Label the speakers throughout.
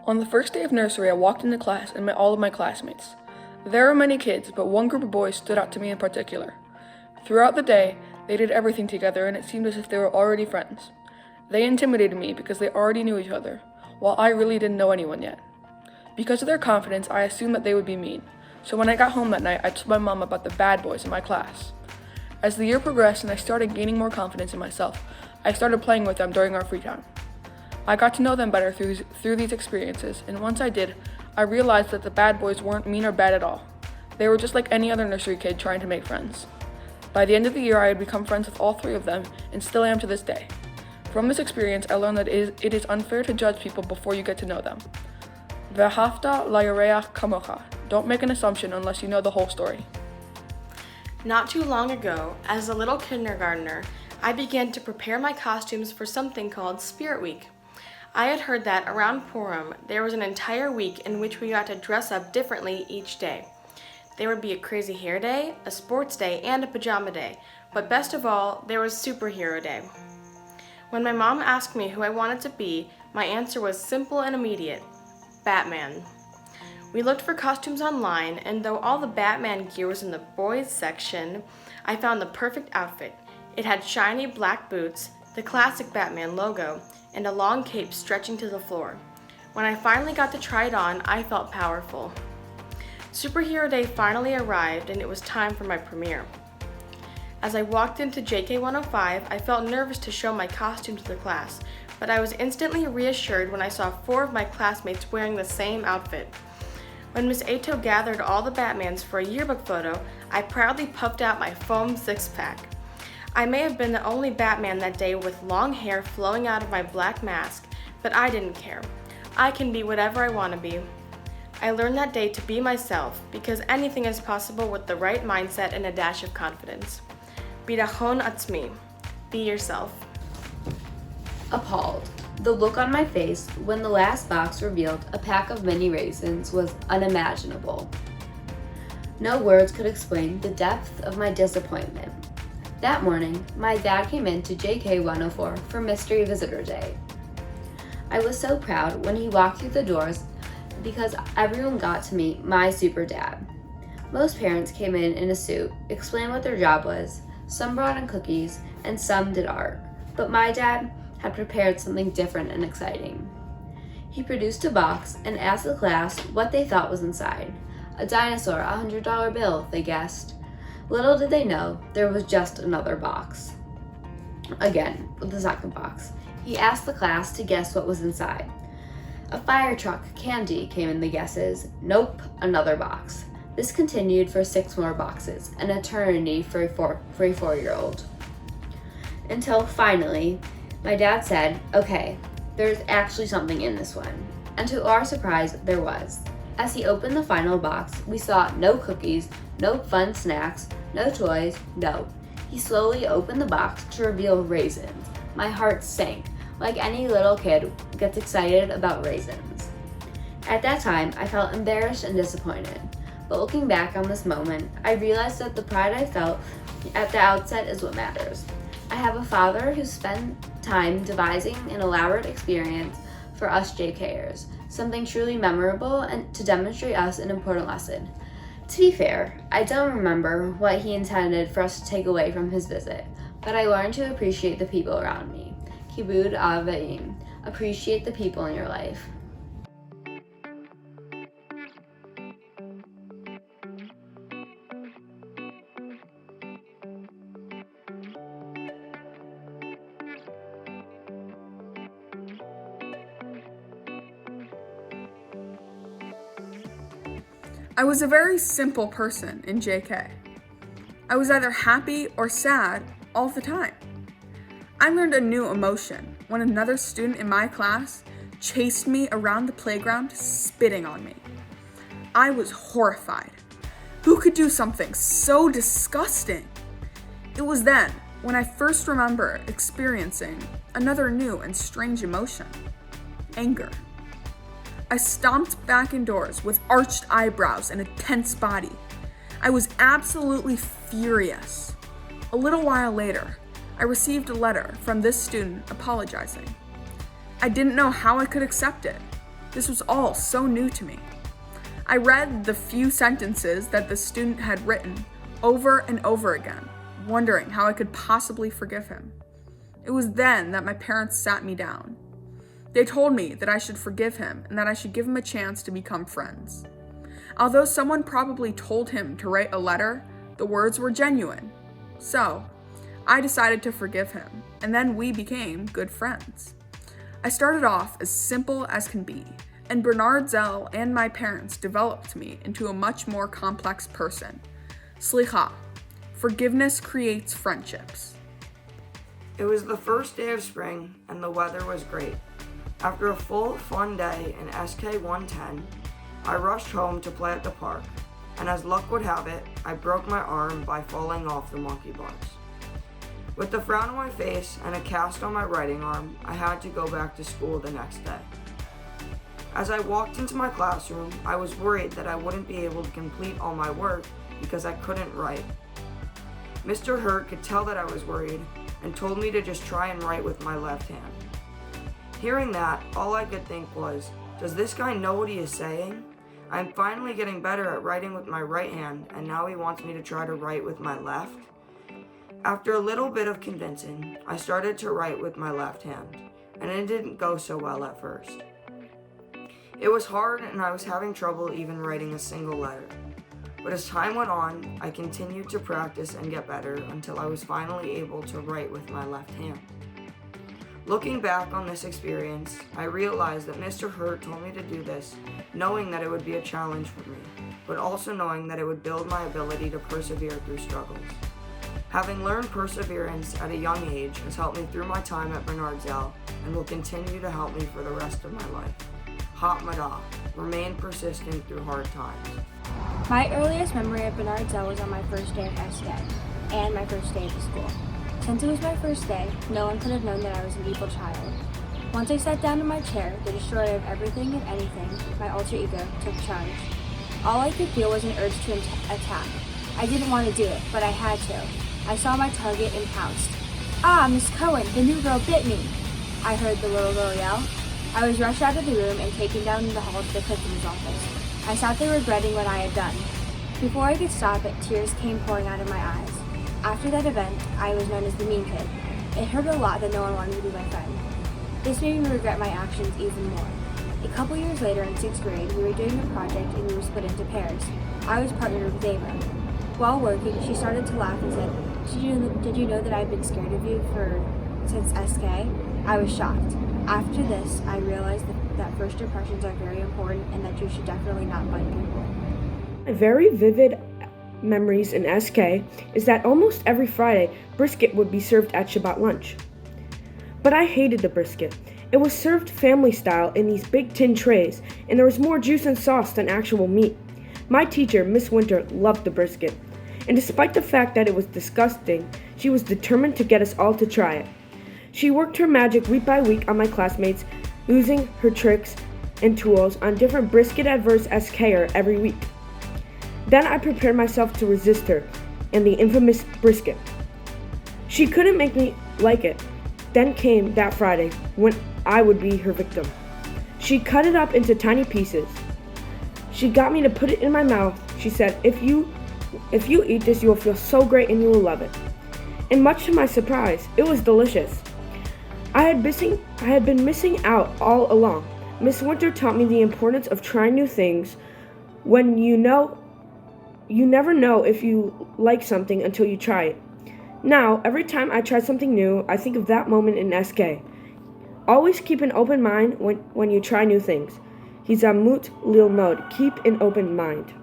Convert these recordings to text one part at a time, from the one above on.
Speaker 1: On the first day of nursery, I walked into class and met all of my classmates. There were many kids, but one group of boys stood out to me in particular. Throughout the day, they did everything together and it seemed as if they were already friends. They intimidated me because they already knew each other, while I really didn't know anyone yet. Because of their confidence, I assumed that they would be mean. So when I got home that night, I told my mom about the bad boys in my class. As the year progressed and I started gaining more confidence in myself, I started playing with them during our free time. I got to know them better through these experiences, and once I did, I realized that the bad boys weren't mean or bad at all. They were just like any other nursery kid trying to make friends. By the end of the year, I had become friends with all three of them, and still am to this day. From this experience, I learned that it is unfair to judge people before you get to know them. Ve'ahavta la'yareach kamocha. Don't make an assumption unless you know the whole story.
Speaker 2: Not too long ago, as a little kindergartner, I began to prepare my costumes for something called Spirit Week. I had heard that around Purim, there was an entire week in which we got to dress up differently each day. There would be a crazy hair day, a sports day, and a pajama day, but best of all, there was superhero day. When my mom asked me who I wanted to be, my answer was simple and immediate: Batman. We looked for costumes online, and though all the Batman gear was in the boys section, I found the perfect outfit. It had shiny black boots, the classic Batman logo, and a long cape stretching to the floor. When I finally got to try it on, I felt powerful. Superhero Day finally arrived, and it was time for my premiere. As I walked into JK 105, I felt nervous to show my costume to the class, but I was instantly reassured when I saw 4 of my classmates wearing the same outfit. When Miss Ato gathered all the Batmans for a yearbook photo, I proudly puffed out my foam six-pack. I may have been the only Batman that day with long hair flowing out of my black mask, but I didn't care. I can be whatever I want to be. I learned that day to be myself, because anything is possible with the right mindset and a dash of confidence. Bitachon atzmi. Be yourself.
Speaker 3: Appalled. The look on my face when the last box revealed a pack of mini raisins was unimaginable. No words could explain the depth of my disappointment. That morning, my dad came in to JK 104 for Mystery Visitor Day. I was so proud when he walked through the doors because everyone got to meet my super dad. Most parents came in a suit, explained what their job was, some brought in cookies, and some did art. But my dad had prepared something different and exciting. He produced a box and asked the class what they thought was inside. A dinosaur, a $100 bill, they guessed. Little did they know, there was just another box. Again, with the second box. He asked the class to guess what was inside. A fire truck, candy, came in the guesses. Nope, another box. This continued for 6 more boxes, an eternity for a 4-year-old. Until finally, my dad said, okay, there's actually something in this one. And to our surprise, there was. As he opened the final box, we saw no cookies, no fun snacks, no toys, no. He slowly opened the box to reveal raisins. My heart sank, like any little kid gets excited about raisins. At that time, I felt embarrassed and disappointed. But looking back on this moment, I realized that the pride I felt at the outset is what matters. I have a father who spent time devising an elaborate experience for us JKers, something truly memorable and to demonstrate us an important lesson. To be fair, I don't remember what he intended for us to take away from his visit, but I learned to appreciate the people around me. Kibud Avim. Appreciate the people in your life.
Speaker 4: I was a very simple person in JK. I was either happy or sad all the time. I learned a new emotion when another student in my class chased me around the playground spitting on me. I was horrified. Who could do something so disgusting? It was then when I first remember experiencing another new and strange emotion: anger. I stomped back indoors with arched eyebrows and a tense body. I was absolutely furious. A little while later, I received a letter from this student apologizing. I didn't know how I could accept it. This was all so new to me. I read the few sentences that the student had written over and over again, wondering how I could possibly forgive him. It was then that my parents sat me down. They told me that I should forgive him and that I should give him a chance to become friends. Although someone probably told him to write a letter, the words were genuine. So, I decided to forgive him, and then we became good friends. I started off as simple as can be, and Bernard Zell and my parents developed me into a much more complex person. Slicha, forgiveness creates friendships.
Speaker 5: It was the first day of spring, and the weather was great. After a full, fun day in SK 110, I rushed home to play at the park, and as luck would have it, I broke my arm by falling off the monkey bars. With a frown on my face and a cast on my writing arm, I had to go back to school the next day. As I walked into my classroom, I was worried that I wouldn't be able to complete all my work because I couldn't write. Mr. Hurt could tell that I was worried and told me to just try and write with my left hand. Hearing that, all I could think was, does this guy know what he is saying? I'm finally getting better at writing with my right hand, and now he wants me to try to write with my left? After a little bit of convincing, I started to write with my left hand, and it didn't go so well at first. It was hard, and I was having trouble even writing a single letter. But as time went on, I continued to practice and get better until I was finally able to write with my left hand. Looking back on this experience, I realized that Mr. Hurt told me to do this, knowing that it would be a challenge for me, but also knowing that it would build my ability to persevere through struggles. Having learned perseverance at a young age has helped me through my time at Bernard Zell and will continue to help me for the rest of my life. Hatmadah, remain persistent through hard times.
Speaker 6: My earliest memory of Bernard Zell was on my first day of SK and my first day of the school. Since it was my first day, no one could have known that I was an evil child. Once I sat down in my chair, the destroyer of everything and anything, my alter ego, took charge. All I could feel was an urge to attack. I didn't want to do it, but I had to. I saw my target and pounced. "Ah, Miss Cohen, the new girl bit me!" I heard the little girl yell. I was rushed out of the room and taken down the hall to the Clifton's office. I sat there regretting what I had done. Before I could stop it, tears came pouring out of my eyes. After that event, I was known as the mean kid. It hurt a lot that no one wanted to be my friend. This made me regret my actions even more. A couple years later in 6th grade, we were doing a project and we were split into pairs. I was partnered with Ava. While working, she started to laugh and said, Did you know that I've been scared of you since SK? I was shocked. After this, I realized that first impressions are very important and that you should definitely not bite people.
Speaker 7: Very vivid memories in SK is that almost every Friday, brisket would be served at Shabbat lunch. But I hated the brisket. It was served family style in these big tin trays, and there was more juice and sauce than actual meat. My teacher, Miss Winter, loved the brisket, and despite the fact that it was disgusting, she was determined to get us all to try it. She worked her magic week by week on my classmates, using her tricks and tools on different brisket-adverse SKer every week. Then I prepared myself to resist her and the infamous brisket. She couldn't make me like it. Then came that Friday when I would be her victim. She cut it up into tiny pieces. She got me to put it in my mouth. She said, if you eat this, you will feel so great and you will love it. And much to my surprise, it was delicious. I had been missing out all along. Miss Winter taught me the importance of trying new things. When you never know if you like something until you try it. Now, every time I try something new, I think of that moment in SK. Always keep an open mind when you try new things. Hizamut lilmod. Keep an open mind.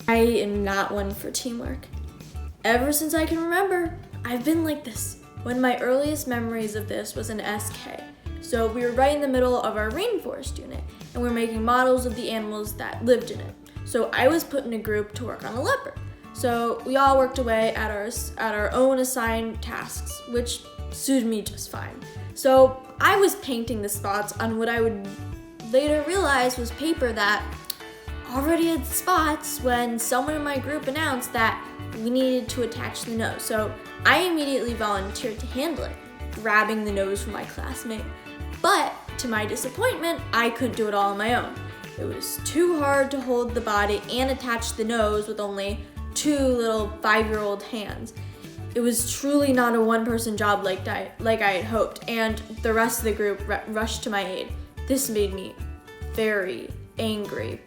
Speaker 8: I am not one for teamwork. Ever since I can remember, I've been like this. One of my earliest memories of this was in SK. So we were right in the middle of our rainforest unit, and we were making models of the animals that lived in it. So I was put in a group to work on a leopard. So we all worked away at our own assigned tasks, which suited me just fine. So I was painting the spots on what I would later realize was paper that already had spots when someone in my group announced that we needed to attach the nose. So I immediately volunteered to handle it, grabbing the nose from my classmate. But to my disappointment, I couldn't do it all on my own. It was too hard to hold the body and attach the nose with only 2 little 5-year-old hands. It was truly not a one-person job like I had hoped, and the rest of the group rushed to my aid. This made me very angry.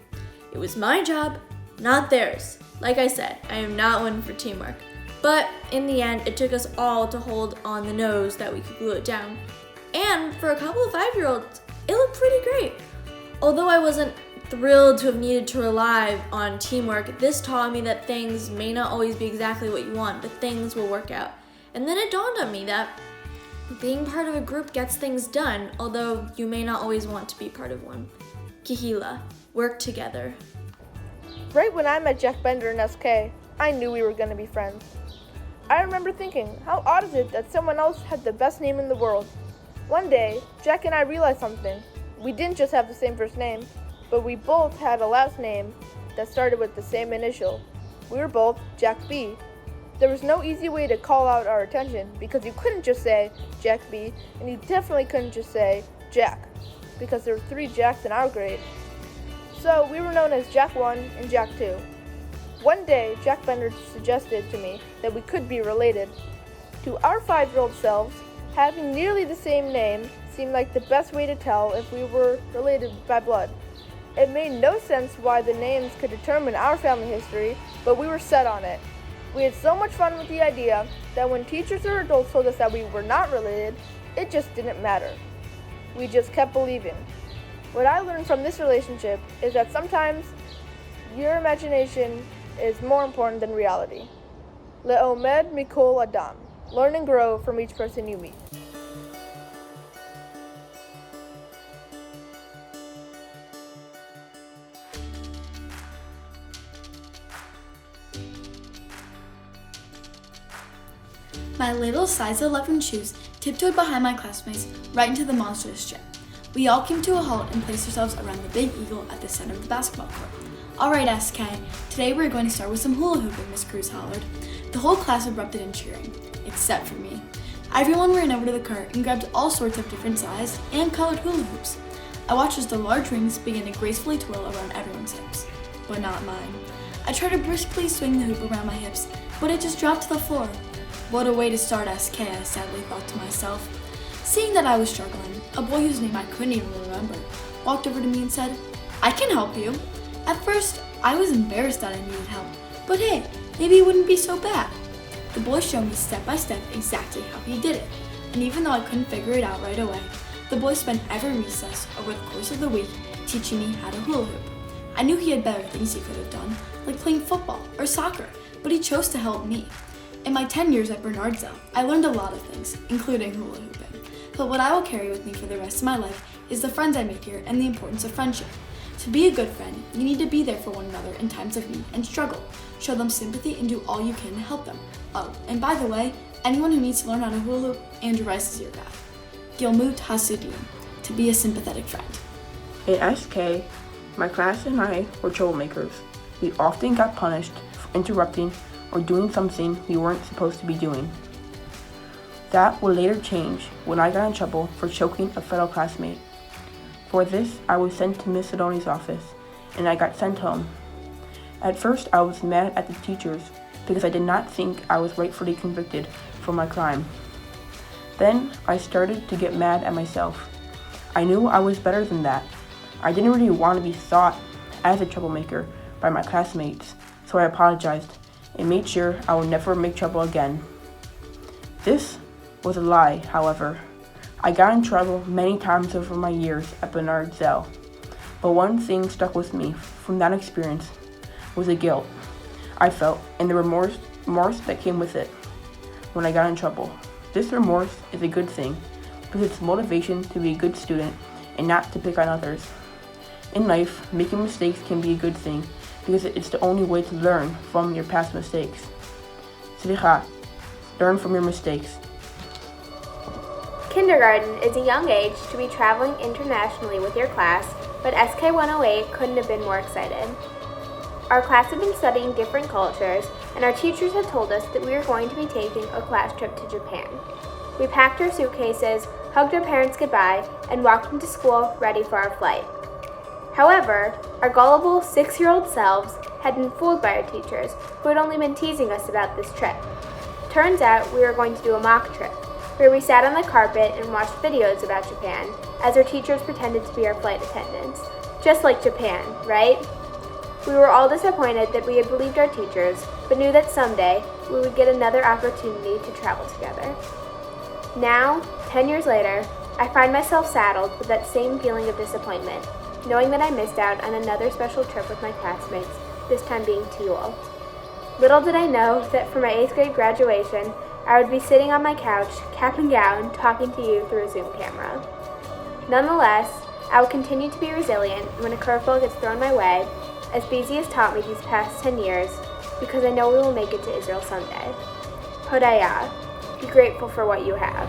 Speaker 8: It was my job, not theirs. Like I said, I am not one for teamwork. But in the end, it took us all to hold on the nose that we could glue it down. And for a couple of 5-year-olds, it looked pretty great. Although I wasn't thrilled to have needed to rely on teamwork, this taught me that things may not always be exactly what you want, but things will work out. And then it dawned on me that being part of a group gets things done, although you may not always want to be part of one. Kihila, work together.
Speaker 9: Right when I met Jack Bender in SK, I knew we were going to be friends. I remember thinking, how odd is it that someone else had the best name in the world? One day, Jack and I realized something. We didn't just have the same first name, but we both had a last name that started with the same initial. We were both Jack B. There was no easy way to call out our attention because you couldn't just say Jack B, and you definitely couldn't just say Jack, because there were 3 Jacks in our grade. So we were known as Jack 1 and Jack 2. One day, Jack Bender suggested to me that we could be related. To our 5-year-old selves, having nearly the same name seemed like the best way to tell if we were related by blood. It made no sense why the names could determine our family history, but we were set on it. We had so much fun with the idea that when teachers or adults told us that we were not related, it just didn't matter. We just kept believing. What I learned from this relationship is that sometimes your imagination is more important than reality. Le'omed mikol adam. Learn and grow from each person you meet.
Speaker 10: My little size 11 shoes tiptoed behind my classmates right into the monstrous jet. We all came to a halt and placed ourselves around the big eagle at the center of the basketball court. Alright, SK, today we're going to start with some hula hooping, Miss Cruz hollered. The whole class erupted in cheering, except for me. Everyone ran over to the cart and grabbed all sorts of different size and colored hula hoops. I watched as the large rings began to gracefully twirl around everyone's hips, but not mine. I tried to briskly swing the hoop around my hips, but it just dropped to the floor. What a way to start SK, I sadly thought to myself. Seeing that I was struggling, a boy whose name I couldn't even remember walked over to me and said, "I can help you." At first, I was embarrassed that I needed help, but hey, maybe it wouldn't be so bad. The boy showed me step by step exactly how he did it, and even though I couldn't figure it out right away, the boy spent every recess over the course of the week teaching me how to hula hoop. I knew he had better things he could have done, like playing football or soccer, but he chose to help me. In my 10 years at Bernard Zell, I learned a lot of things, including hula hooping. But what I will carry with me for the rest of my life is the friends I made here and the importance of friendship. To be a good friend, you need to be there for one another in times of need and struggle. Show them sympathy and do all you can to help them. Oh, and by the way, anyone who needs to learn how to hula hoop, Andrew Rice is your guy. Gilmut Hasudim, to be a sympathetic friend.
Speaker 11: In SK, my class and I were troublemakers. We often got punished for interrupting or doing something we weren't supposed to be doing. That would later change when I got in trouble for choking a fellow classmate. For this, I was sent to Miss Sidoni's office, and I got sent home. At first, I was mad at the teachers because I did not think I was rightfully convicted for my crime. Then, I started to get mad at myself. I knew I was better than that. I didn't really want to be thought as a troublemaker by my classmates, so I apologized and made sure I would never make trouble again. This was a lie, however. I got in trouble many times over my years at Bernard Zell, but one thing stuck with me from that experience was the guilt I felt and the remorse that came with it when I got in trouble. This remorse is a good thing because it's motivation to be a good student and not to pick on others. In life, making mistakes can be a good thing because it's the only way to learn from your past mistakes. Slicha, learn from your mistakes.
Speaker 12: Kindergarten is a young age to be traveling internationally with your class, but SK 108 couldn't have been more excited.
Speaker 6: Our class had been studying different cultures, and our teachers had told us that we were going to be taking a class trip to Japan. We packed our suitcases, hugged our parents goodbye, and walked into school ready for our flight. However, our gullible 6-year-old selves had been fooled by our teachers, who had only been teasing us about this trip. Turns out we were going to do a mock trip, where we sat on the carpet and watched videos about Japan, as our teachers pretended to be our flight attendants. Just like Japan, right? We were all disappointed that we had believed our teachers, but knew that someday we would get another opportunity to travel together. Now, 10 years later, I find myself saddled with that same feeling of disappointment, knowing that I missed out on another special trip with my classmates, this time being to Yule. Little did I know that for my 8th grade graduation, I would be sitting on my couch, cap and gown, talking to you through a Zoom camera. Nonetheless, I will continue to be resilient when a curveball gets thrown my way, as BZ has taught me these past 10 years, because I know we will make it to Israel someday. Hodaya, be grateful for what you have.